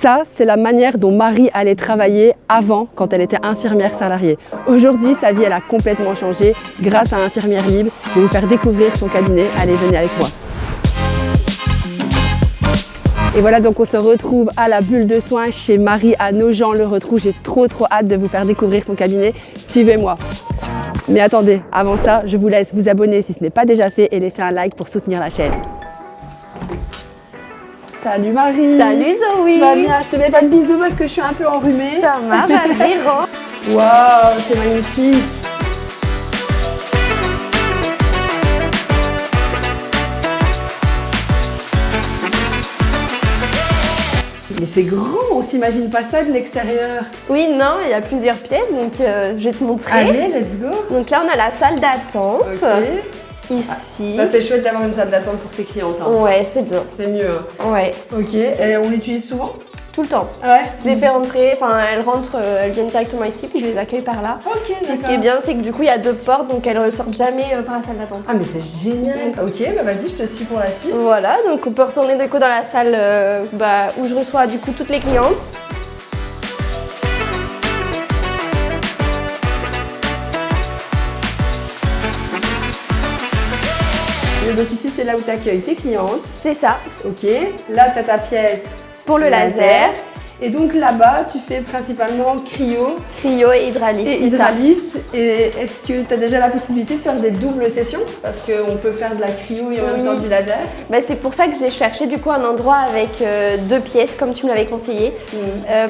Ça, c'est la manière dont Marie allait travailler avant, quand elle était infirmière salariée. Aujourd'hui, sa vie, elle a complètement changé grâce à Infirmière Libre. Je vais vous faire découvrir son cabinet. Allez, venez avec moi. Et voilà, donc on se retrouve à la bulle de soins chez Marie à Nogent-le-Rotrou. J'ai trop hâte de vous faire découvrir son cabinet. Suivez-moi. Mais attendez, avant ça, je vous laisse vous abonner si ce n'est pas déjà fait et laisser un like pour soutenir la chaîne. Salut Marie. Salut Zoé. Tu vas bien? Je te mets pas de bisous parce que je suis un peu enrhumée. Ça marche à zéro. Waouh, c'est magnifique. Mais c'est grand, on s'imagine pas ça de l'extérieur. Oui, non, il y a plusieurs pièces, donc je vais te montrer. Allez, let's go. Donc là, on a la salle d'attente. Ok. Ici. Ça c'est chouette d'avoir une salle d'attente pour tes clientes. Hein. Ouais, c'est bien. C'est mieux. Hein. Ouais. Ok, et on l'utilise souvent? Tout le temps. Ouais. Je les fais rentrer, enfin elles rentrent, elles viennent directement ici, puis je les accueille par là. Ok, d'accord. Et ce qui est bien, c'est que du coup, il y a 2 portes, donc elles ressortent jamais par la salle d'attente. Ah mais c'est génial. Ok, bah vas-y, je te suis pour la suite. Voilà, donc on peut retourner du coup dans la salle où je reçois du coup toutes les clientes. Et donc ici, c'est là où tu accueilles tes clientes. C'est ça. Ok, là tu as ta pièce pour le laser. Et donc là-bas, tu fais principalement cryo et hydralift. Et hydralift. Et est-ce que tu as déjà la possibilité de faire des doubles sessions? Parce qu'on peut faire de la cryo et en même temps du laser. Bah, c'est pour ça que j'ai cherché du coup un endroit avec 2 pièces comme tu me l'avais conseillé.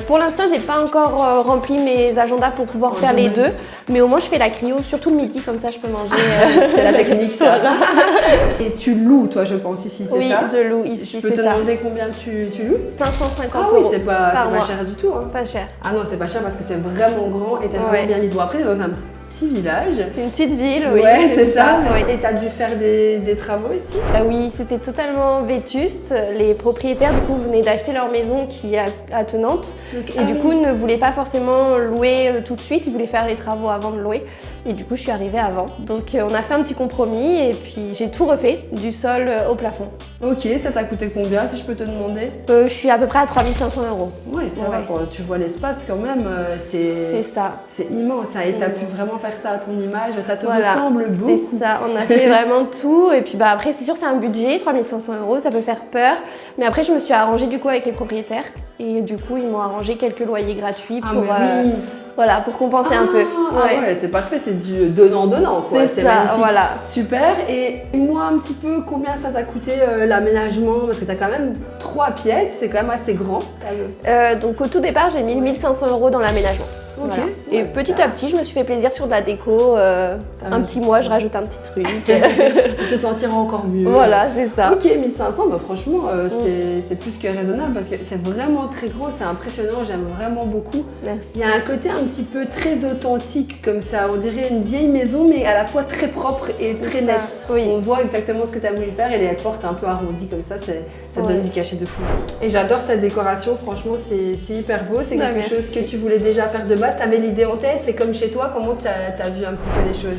Pour l'instant, j'ai pas encore rempli mes agendas pour pouvoir faire les 2. Mais au moins, je fais la cryo, surtout le midi, comme ça je peux manger. C'est la technique ça. Et tu loues toi, je pense, ici, c'est ça? Oui, je loue ici. Je peux te demander combien tu loues? 550 €. Ah oui, c'est pas cher du tout. Hein. Pas cher. Ah non, c'est pas cher parce que c'est vraiment grand et t'es vraiment bien mise. Bon, après, dans un petit village. C'est une petite ville, oui. Ouais, c'est ça. Oui. Et t'as dû faire des travaux ici? Oui, c'était totalement vétuste. Les propriétaires, du coup, venaient d'acheter leur maison qui est attenante. Et du coup, ne voulaient pas forcément louer tout de suite. Ils voulaient faire les travaux avant de louer. Et du coup, je suis arrivée avant. Donc, on a fait un petit compromis et puis j'ai tout refait, du sol au plafond. Ok, ça t'a coûté combien, si je peux te demander? Je suis à peu près à 3 500 €. Oui, ça va, quand tu vois l'espace quand même, c'est ça. C'est immense, et t'as pu vraiment faire ça à ton image, ça te ressemble beaucoup. C'est ça, on a fait vraiment tout. Et puis après, c'est sûr, c'est un budget, 3 500 €, ça peut faire peur. Mais après, je me suis arrangée du coup avec les propriétaires. Et du coup, ils m'ont arrangé quelques loyers gratuits pour... Voilà, pour compenser un peu. Ouais, c'est parfait, c'est du donnant-donnant. C'est magnifique. Voilà. Super. Et dis-moi un petit peu combien ça t'a coûté l'aménagement, parce que t'as quand même 3 pièces, c'est quand même assez grand. Donc au tout départ, j'ai mis 1 500 € dans l'aménagement. Ok. Voilà. Et petit à petit, je me suis fait plaisir sur de la déco. Un petit mois, je rajoute un petit truc. Pour te sentir encore mieux. Voilà, c'est ça. Ok, 1500, bah franchement, c'est plus que raisonnable parce que c'est vraiment très grand, c'est impressionnant, j'aime vraiment beaucoup. Merci. Il y a un côté un petit peu très authentique comme ça, on dirait une vieille maison mais à la fois très propre et très nette. Oui. On voit exactement ce que tu as voulu faire et les portes un peu arrondies comme ça te donne du cachet de fou. Et j'adore ta décoration, franchement, c'est hyper beau, c'est quelque chose que tu voulais déjà faire de base, tu avais l'idée en tête, c'est comme chez toi, comment tu as vu un petit peu les choses?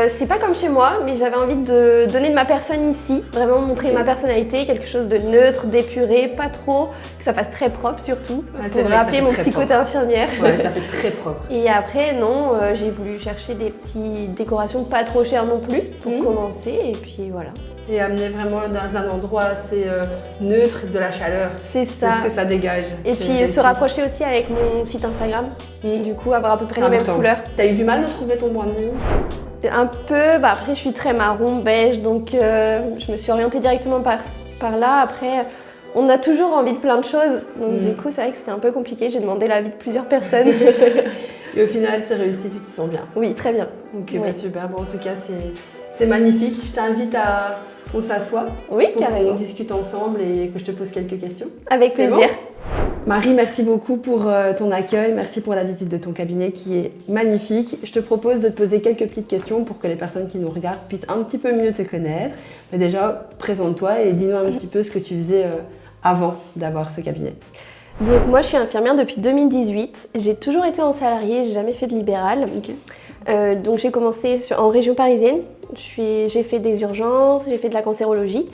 C'est pas comme chez moi, mais j'avais envie de donner de ma personne ici, vraiment montrer ma personnalité, quelque chose de neutre, d'épuré, pas trop, que ça fasse très propre surtout, pour rappeler mon petit côté infirmière. Ouais, ça fait très propre. Et après, non, j'ai voulu chercher des petites décorations pas trop chères non plus pour commencer, et puis voilà. Et amener vraiment dans un endroit assez neutre, de la chaleur. C'est ça. C'est ce que ça dégage. Et puis se rapprocher aussi avec mon site Instagram, du coup avoir à peu près les mêmes couleurs. T'as eu du mal de trouver ton branding? Un peu, après je suis très marron, beige, donc je me suis orientée directement par là. Après, on a toujours envie de plein de choses, donc du coup c'est vrai que c'était un peu compliqué, j'ai demandé l'avis de plusieurs personnes. Et au final c'est réussi, tu t'y sens bien? Oui, très bien. Ok, bah super, bon en tout cas c'est magnifique, je t'invite à ce qu'on s'assoie pour qu'on discute ensemble et que je te pose quelques questions. Avec plaisir. Marie, merci beaucoup pour ton accueil, merci pour la visite de ton cabinet qui est magnifique. Je te propose de te poser quelques petites questions pour que les personnes qui nous regardent puissent un petit peu mieux te connaître. Mais déjà, présente-toi et dis-nous un petit peu ce que tu faisais avant d'avoir ce cabinet. Donc moi, je suis infirmière depuis 2018. J'ai toujours été en salarié, j'ai jamais fait de libéral. Donc j'ai commencé en région parisienne. J'ai fait des urgences, j'ai fait de la cancérologie.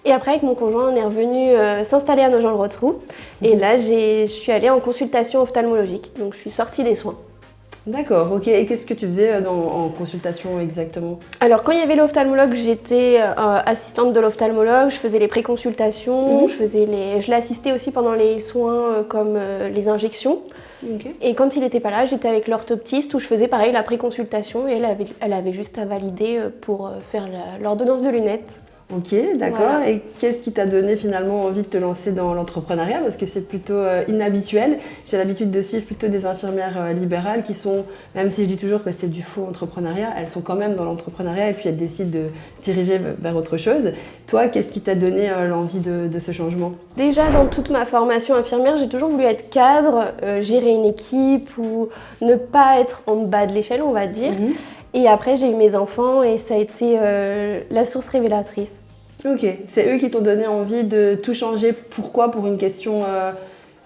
Et après, avec mon conjoint, on est revenu s'installer à Nogent-le-Rotrou. Et là, je suis allée en consultation ophtalmologique. Donc, je suis sortie des soins. D'accord, ok. Et qu'est-ce que tu faisais en consultation exactement? Alors, quand il y avait l'ophtalmologue, j'étais assistante de l'ophtalmologue. Je faisais les préconsultations. Je l'assistais aussi pendant les soins comme les injections. Okay. Et quand il n'était pas là, j'étais avec l'orthoptiste où je faisais pareil la préconsultation et elle avait juste à valider pour faire l'ordonnance de lunettes. Ok, d'accord. Voilà. Et qu'est-ce qui t'a donné finalement envie de te lancer dans l'entrepreneuriat? Parce que c'est plutôt inhabituel. J'ai l'habitude de suivre plutôt des infirmières libérales qui sont, même si je dis toujours que c'est du faux entrepreneuriat, elles sont quand même dans l'entrepreneuriat et puis elles décident de se diriger vers autre chose. Toi, qu'est-ce qui t'a donné l'envie de ce changement? Déjà, dans toute ma formation infirmière, j'ai toujours voulu être cadre, gérer une équipe ou ne pas être en bas de l'échelle, on va dire. Et après, j'ai eu mes enfants et ça a été la source révélatrice. Ok, c'est eux qui t'ont donné envie de tout changer. Pourquoi? Pour une question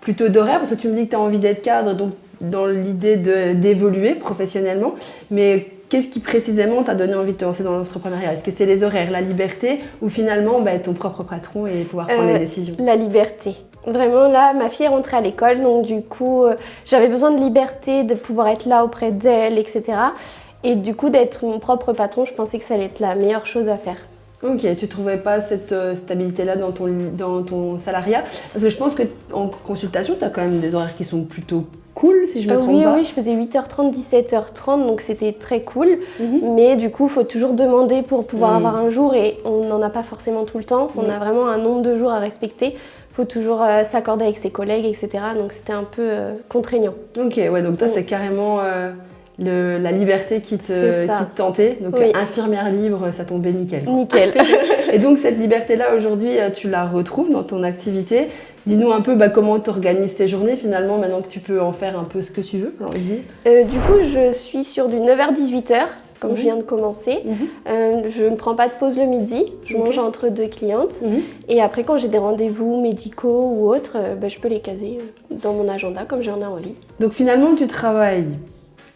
plutôt d'horaire? Parce que tu me dis que tu as envie d'être cadre, donc dans l'idée d'évoluer professionnellement. Mais qu'est-ce qui précisément t'a donné envie de te lancer dans l'entrepreneuriat? Est-ce que c'est les horaires, la liberté ou finalement être ton propre patron et pouvoir prendre les décisions? La liberté. Vraiment, là, ma fille est rentrée à l'école, donc du coup, j'avais besoin de liberté, de pouvoir être là auprès d'elle, etc. Et du coup, d'être mon propre patron, je pensais que ça allait être la meilleure chose à faire. Ok, tu ne trouvais pas cette stabilité-là dans ton salariat? Parce que je pense qu'en consultation, tu as quand même des horaires qui sont plutôt cool, si je me trompe pas. Oui, je faisais 8h30, 17h30, donc c'était très cool. Mais du coup, il faut toujours demander pour pouvoir avoir un jour et on n'en a pas forcément tout le temps. On a vraiment un nombre de jours à respecter. Il faut toujours s'accorder avec ses collègues, etc. Donc c'était un peu contraignant. Ok, ouais, donc toi, c'est carrément... la liberté qui te tentait, donc infirmière libre, ça tombait nickel. Nickel. Et donc cette liberté-là, aujourd'hui, tu la retrouves dans ton activité. Dis-nous un peu comment tu organises tes journées finalement, maintenant que tu peux en faire un peu ce que tu veux, j'ai envie de dire. Du coup, je suis sur du 9h-18h, comme je viens de commencer. Je ne prends pas de pause le midi, je mange entre deux clientes. Et après, quand j'ai des rendez-vous médicaux ou autres, je peux les caser dans mon agenda comme j'en ai envie. Donc finalement, tu travailles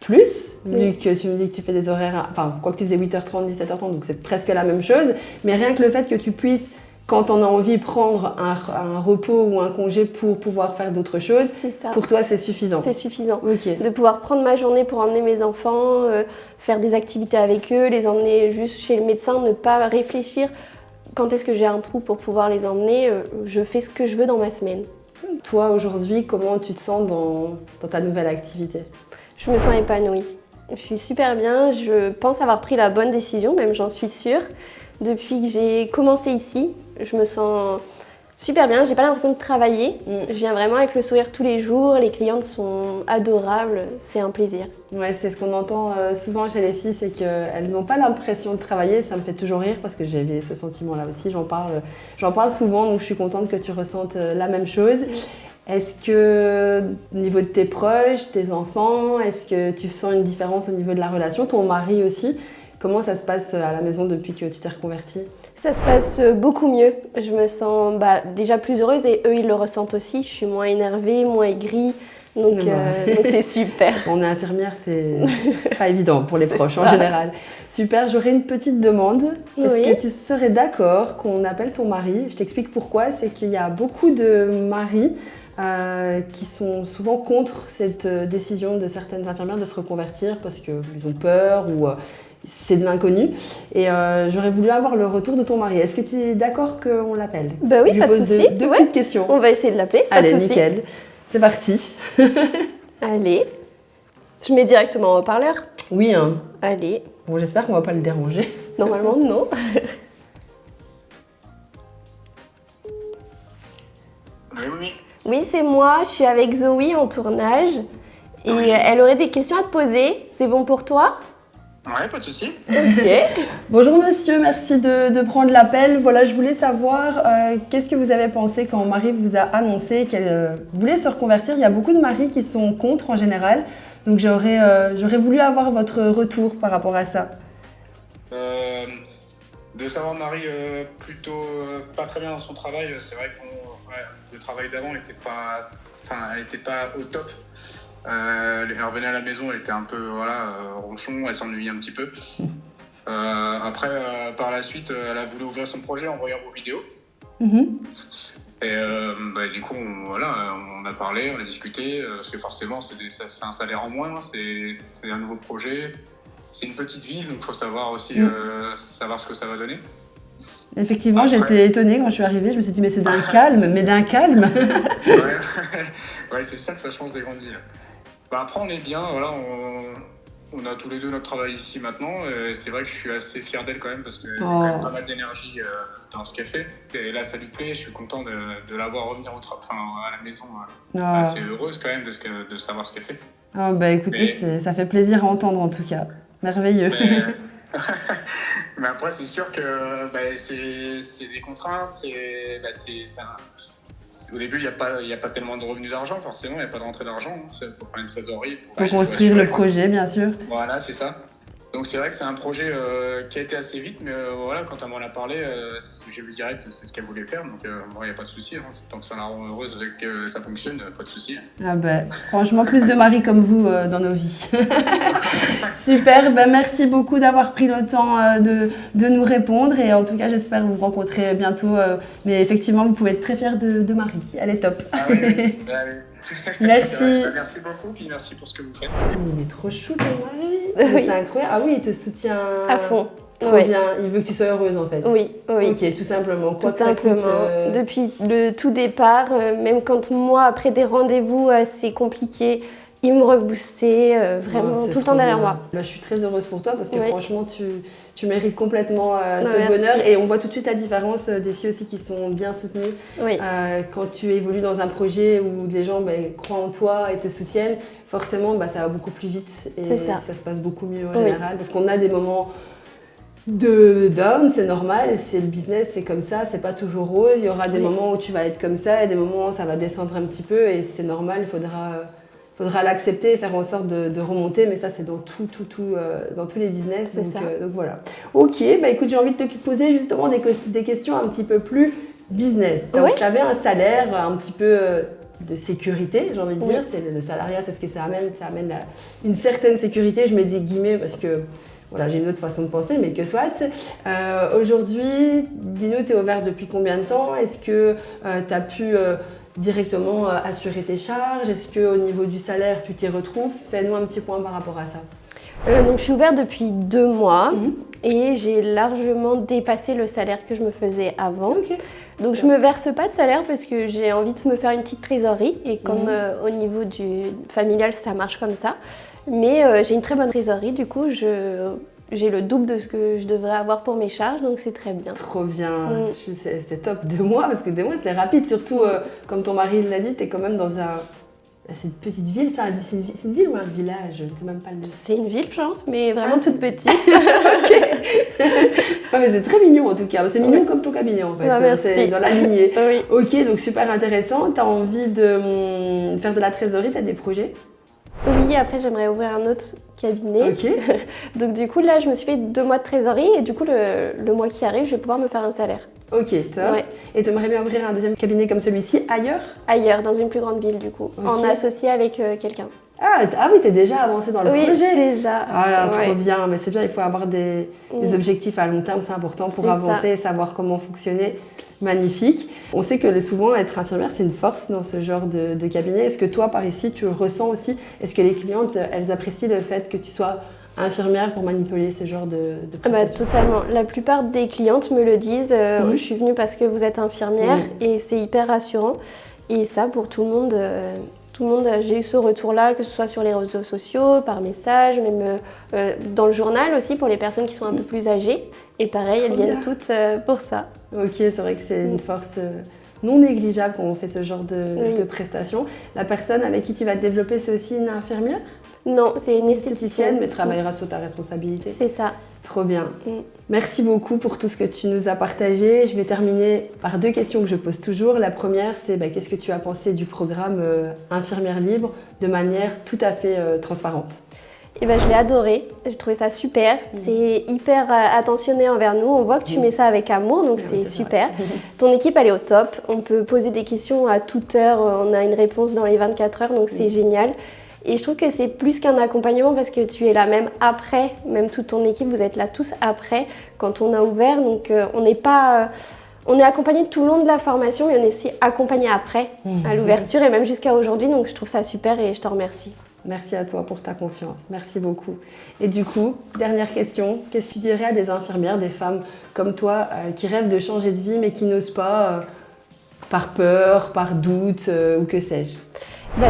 plus, vu que tu me dis que tu fais des horaires, enfin, quoi que tu faisais 8h30, 17h30, donc c'est presque la même chose, mais rien que le fait que tu puisses, quand on a envie, prendre un repos ou un congé pour pouvoir faire d'autres choses, pour toi c'est suffisant? C'est suffisant. Okay. De pouvoir prendre ma journée pour emmener mes enfants, faire des activités avec eux, les emmener juste chez le médecin, ne pas réfléchir quand est-ce que j'ai un trou pour pouvoir les emmener, je fais ce que je veux dans ma semaine. Toi aujourd'hui, comment tu te sens dans ta nouvelle activité? Je me sens épanouie. Je suis super bien. Je pense avoir pris la bonne décision, même j'en suis sûre. Depuis que j'ai commencé ici, je me sens super bien. J'ai pas l'impression de travailler. Je viens vraiment avec le sourire tous les jours. Les clientes sont adorables. C'est un plaisir. Ouais, c'est ce qu'on entend souvent chez les filles, c'est qu'elles n'ont pas l'impression de travailler. Ça me fait toujours rire parce que j'ai ce sentiment-là aussi. J'en parle souvent, donc je suis contente que tu ressentes la même chose. Est-ce que, au niveau de tes proches, tes enfants, est-ce que tu sens une différence au niveau de la relation? Ton mari aussi, comment ça se passe à la maison depuis que tu t'es reconvertie? Ça se passe beaucoup mieux. Je me sens déjà plus heureuse et eux, ils le ressentent aussi. Je suis moins énervée, moins aigrie. Donc c'est super. On est infirmière, c'est pas évident pour les proches en général. Super, j'aurais une petite demande. Est-ce que tu serais d'accord qu'on appelle ton mari? Je t'explique pourquoi. C'est qu'il y a beaucoup de maris qui sont souvent contre cette décision de certaines infirmières de se reconvertir parce qu'ils ont peur ou c'est de l'inconnu. Et j'aurais voulu avoir le retour de ton mari. Est-ce que tu es d'accord qu'on l'appelle? Bah oui, pas de souci. Deux petites questions. On va essayer de l'appeler. Allez, nickel. C'est parti. Allez. Je mets directement en haut-parleur? Oui. Hein. Allez. Bon, j'espère qu'on va pas le déranger. Normalement, non. Oui. Oui, c'est moi. Je suis avec Zoé en tournage. Et elle aurait des questions à te poser. C'est bon pour toi? Ouais, pas de souci. Ok. Bonjour monsieur, merci de prendre l'appel. Voilà, je voulais savoir qu'est-ce que vous avez pensé quand Marie vous a annoncé qu'elle voulait se reconvertir. Il y a beaucoup de maris qui sont contre en général. Donc j'aurais voulu avoir votre retour par rapport à ça. De savoir Marie plutôt pas très bien dans son travail, c'est vrai que le travail d'avant n'était pas au top. Elle revenait à la maison, elle était un peu ronchon, elle s'ennuyait un petit peu. Après, par la suite, elle a voulu ouvrir son projet en voyant vos vidéos. Et du coup, on a parlé, on a discuté, parce que forcément, c'est un salaire en moins, c'est un nouveau projet, c'est une petite ville, donc il faut savoir aussi savoir ce que ça va donner. Effectivement, j'étais étonnée quand je suis arrivée, je me suis dit mais c'est d'un calme, mais d'un calme. Ouais, c'est ça que ça change des grandes villes. Après, on est bien, voilà, on a tous les deux notre travail ici maintenant. C'est vrai que je suis assez fier d'elle quand même parce qu'elle a quand même pas mal d'énergie dans ce qu'elle fait. Et là, ça lui plaît, je suis content de la voir revenir à la maison. C'est heureuse quand même de savoir ce qu'elle fait. Écoutez, ça fait plaisir à entendre en tout cas. Merveilleux. Mais après, c'est sûr que c'est des contraintes. Au début, il n'y a pas tellement de revenus d'argent, forcément, il n'y a pas de rentrée d'argent. Il faut faire une trésorerie. Il faut construire le projet, bien sûr. Voilà, c'est ça. Donc c'est vrai que c'est un projet qui a été assez vite, mais quand elle m'en a parlé, j'ai vu direct c'est ce qu'elle voulait faire, donc il n'y a pas de souci. Tant que ça la rend heureuse et que ça fonctionne, pas de souci. Franchement, plus de maris comme vous dans nos vies. Super, merci beaucoup d'avoir pris le temps de nous répondre et en tout cas j'espère vous rencontrer bientôt. Mais effectivement, vous pouvez être très fiers de Marie, elle est top. Oui. Merci. Merci beaucoup, puis merci pour ce que vous faites. Il est trop chou ton mari. C'est incroyable. Ah oui, il te soutient à fond. Trop bien. Il veut que tu sois heureuse en fait. Oui. Ok, tout simplement. Tout simplement. Depuis le tout départ, même quand moi, après des rendez-vous assez compliqués, il me reboostait vraiment tout le temps derrière moi. Je suis très heureuse pour toi parce que franchement, tu mérites complètement ce bonheur. Et on voit tout de suite la différence des filles aussi qui sont bien soutenues. Quand tu évolues dans un projet où les gens croient en toi et te soutiennent, forcément, ça va beaucoup plus vite et ça se passe beaucoup mieux en général. Parce qu'on a des moments de down, c'est normal, c'est le business, c'est comme ça, c'est pas toujours rose. Il y aura des moments où tu vas être comme ça et des moments où ça va descendre un petit peu et c'est normal, il faudra l'accepter et faire en sorte de remonter, mais ça c'est dans dans tous les business. Donc voilà. Ok, écoute, j'ai envie de te poser justement des questions un petit peu plus business. Donc tu avais un salaire un petit peu de sécurité, j'ai envie de dire. C'est le salariat, c'est ce que ça amène une certaine sécurité. Je mets des guillemets parce que voilà, j'ai une autre façon de penser, mais que soit. Aujourd'hui, dis-nous, tu es ouvert depuis combien de temps? Est-ce que tu as pu directement assurer tes charges? Est-ce qu'au niveau du salaire, tu t'y retrouves? Fais-nous un petit point par rapport à ça. Donc, je suis ouverte depuis 2 mois et j'ai largement dépassé le salaire que je me faisais avant. Donc, je ne me verse pas de salaire parce que j'ai envie de me faire une petite trésorerie. Et comme au niveau du familial, ça marche comme ça. Mais j'ai une très bonne trésorerie, du coup, j'ai le double de ce que je devrais avoir pour mes charges, donc c'est très bien. Trop bien, c'est top. 2 mois, parce que 2 mois c'est rapide, surtout comme ton mari l'a dit, tu es quand même dans c'est une petite ville, c'est une ville ou un village? Je ne sais même pas le dire. C'est une ville, je pense, mais vraiment toute petite. Mais c'est très mignon en tout cas, c'est mignon comme ton cabinet en fait, c'est dans la lignée. Ok, donc super intéressant, tu as envie de faire de la trésorerie, tu as des projets? Oui, après j'aimerais ouvrir un autre cabinet. Donc du coup là je me suis fait 2 mois de trésorerie et du coup le mois qui arrive je vais pouvoir me faire un salaire. Ok, top. Et tu aimerais bien ouvrir un deuxième cabinet comme celui-ci ailleurs? Ailleurs, dans une plus grande ville du coup, en associé avec quelqu'un. Ah oui, t'es déjà avancé dans le projet. Oui, déjà. Ah là, trop bien. Mais c'est bien, il faut avoir des objectifs à long terme, c'est important pour avancer et savoir comment fonctionner. Magnifique. On sait que souvent, être infirmière, c'est une force dans ce genre de cabinet. Est-ce que toi, par ici, tu ressens aussi, est-ce que les clientes, elles apprécient le fait que tu sois infirmière pour manipuler ce genre de prestations? Totalement. La plupart des clientes me le disent. Je suis venue parce que vous êtes infirmière et c'est hyper rassurant. Et ça, pour tout le monde, j'ai eu ce retour-là, que ce soit sur les réseaux sociaux, par message, même dans le journal aussi, pour les personnes qui sont un peu plus âgées. Et pareil, elles viennent toutes pour ça. Ok, c'est vrai que c'est une force non négligeable quand on fait ce genre de prestations. La personne avec qui tu vas te développer, c'est aussi une infirmière? Non, c'est une esthéticienne. Mais travaillera sous ta responsabilité. C'est ça. Trop bien. Merci beaucoup pour tout ce que tu nous as partagé. Je vais terminer par 2 questions que je pose toujours. La première, c'est qu'est-ce que tu as pensé du programme Infirmière Libre de manière tout à fait transparente? Je l'ai adoré, j'ai trouvé ça super, c'est hyper attentionné envers nous, on voit que tu mets ça avec amour, donc c'est super. Ton équipe elle est au top, on peut poser des questions à toute heure, on a une réponse dans les 24 heures, donc c'est génial. Et je trouve que c'est plus qu'un accompagnement parce que tu es là même après, même toute ton équipe, vous êtes là tous après quand on a ouvert, donc on n'est pas... On est accompagné tout le long de la formation et on est aussi accompagné après, à l'ouverture et même jusqu'à aujourd'hui. Donc je trouve ça super et je te remercie. Merci à toi pour ta confiance. Merci beaucoup. Et du coup, dernière question. Qu'est-ce que tu dirais à des infirmières, des femmes comme toi qui rêvent de changer de vie mais qui n'osent pas par peur, par doute ou que sais-je?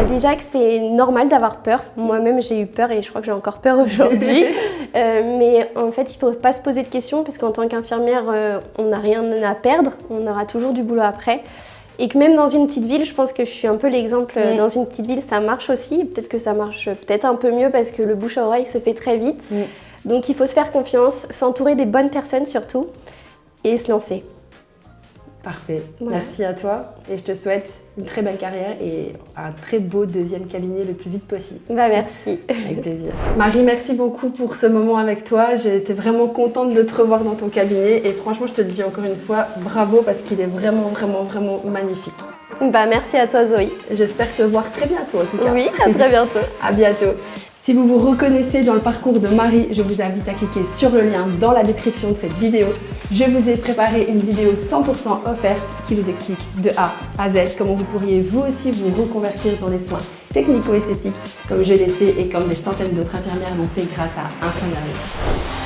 Déjà que c'est normal d'avoir peur. Moi-même, j'ai eu peur et je crois que j'ai encore peur aujourd'hui. Mais en fait, il ne faut pas se poser de questions parce qu'en tant qu'infirmière, on n'a rien à perdre. On aura toujours du boulot après. Et que même dans une petite ville, je pense que je suis un peu l'exemple, dans une petite ville, ça marche aussi. Peut-être que ça marche peut-être un peu mieux parce que le bouche à oreille se fait très vite. Donc il faut se faire confiance, s'entourer des bonnes personnes surtout et se lancer. Parfait. Voilà. Merci à toi et je te souhaite une très belle carrière et un très beau deuxième cabinet le plus vite possible. Merci. Avec plaisir. Marie, merci beaucoup pour ce moment avec toi. J'ai été vraiment contente de te revoir dans ton cabinet et franchement, je te le dis encore une fois, bravo parce qu'il est vraiment, vraiment, vraiment magnifique. Merci à toi Zoé. J'espère te voir très bientôt en tout cas. Oui, à très bientôt. À bientôt. Si vous vous reconnaissez dans le parcours de Marie, je vous invite à cliquer sur le lien dans la description de cette vidéo. Je vous ai préparé une vidéo 100% offerte qui vous explique de A à Z comment vous pourriez vous aussi vous reconvertir dans les soins technico-esthétiques comme je l'ai fait et comme des centaines d'autres infirmières l'ont fait grâce à Infirmière Libre.